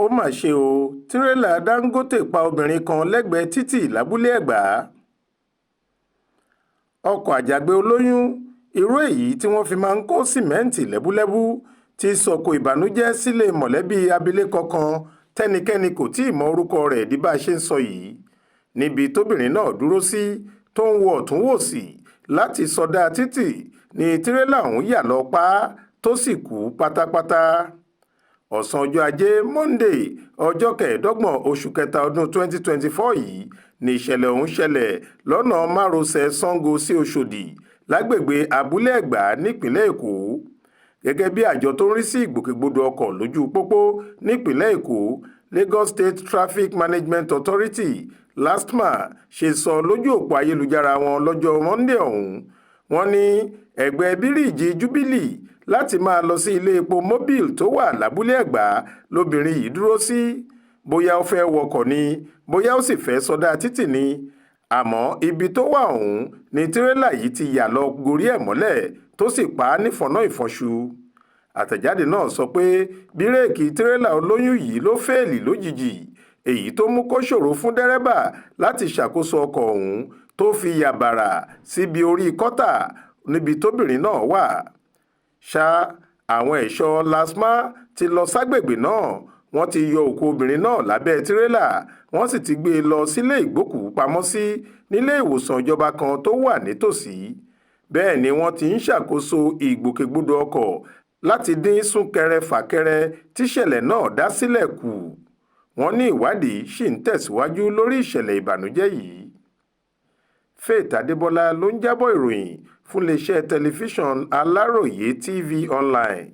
ó mà ṣe o tírélà Dangote pa obìnrin kan lẹ́gbẹ̀ẹ́ títì lábúlé Ẹ̀gbá. ọkọ̀ àjàgbé olóyún irú èyí tí wọ́n fi máa ń kó sìmẹ́ǹtì lẹ́búlẹ́bú ti sọ̀kò ìbànújẹ́ sílé mọ̀lẹ́bí abilékọ kan tẹ́nikẹ́ni kò tí ì mọ orúkọ rẹ̀ di bá a ṣe ń sọ yìí níbi tóbìnrin náà dúró sí tó ń wo ọ̀tún wò sí láti sọdá títì ni tírélà ọ̀hún yà lọ pa á tó sì kú pátápátá. ọ̀sán ọjọ́ ajé Monday ọjọ́ kẹẹ̀ẹ́dọ́gbọ̀n oṣù kẹta ọdún 2024 yìí ni ìṣẹ̀lẹ̀ ọ̀hún ṣẹlẹ̀ lọ́nà márosẹ̀ Ṣàngó sí Òṣòdì lágbègbè abúlé Ẹ̀gbá nípìnlẹ̀ Èkó. gẹ́gẹ́ bí àjọ tó ń rí sí ìgbòkègbodò ọkọ̀ lójú pópó nípìnlẹ̀ Èkó Lagos State Traffic Management Authority LASTMA ṣe sọ lójú òpó ayélujára wọn lọ́jọ́ Monday ọ̀hún. wọ́n ní ẹ̀gbẹ́ bíríìjì Jubilee láti máa lọ sí ilé epo mobil tó wà lábúlé Ẹ̀gbá lóbìnrin yìí dúró sí. bóyá ó fẹ́ wọkọ̀ ni bóyá ó sì fẹ́ sọdá títì ni àmọ́ ibi tó wà ọ̀hún ni tírélà yìí ti yà lọ gorí ẹ̀ mọ́lẹ̀ tó sì pa á nífọ̀nà ìfọ̀ṣù. àtẹ̀jáde náà sọ pé bírèkì tírélà olóyún yìí ló fẹ́ẹ̀lì lójijì èyí tó mú kó ṣòro fún dẹ́rẹ́bà láti ṣàkóso ọkọ̀ ọ̀hún tó fi yà bàrà síbi orí kọ́tà níbi tóbìnrin náà wà. ṣá àwọn ẹ̀ṣọ́ LASTMA ti lọ ságbègbè náà wọ́n ti yọ òkú obìnrin náà lábẹ́ tírélà wọ́n sì ti gbé e lọ sílé ìgbókùúpamọ́sí nílé ìwòsàn ìjọba kan tó wà nítòsí. bẹ́ẹ̀ ni wọ́n ti ń ṣàkóso ìgbòkègbodò ọkọ̀ láti dín súnkẹrẹ-fàkẹrẹ tíṣẹ̀lẹ̀ náà dá sílẹ̀ kù. wọ́n ní ìwádìí ṣì ń tẹ̀síwájú lórí ìṣẹ̀lẹ̀ ìbànújẹ́ yìí. Faith Adébọlá ló ń jábọ̀ ìròyìn fún iléeṣẹ́ tẹlifíṣàn Aláròyé TV Online.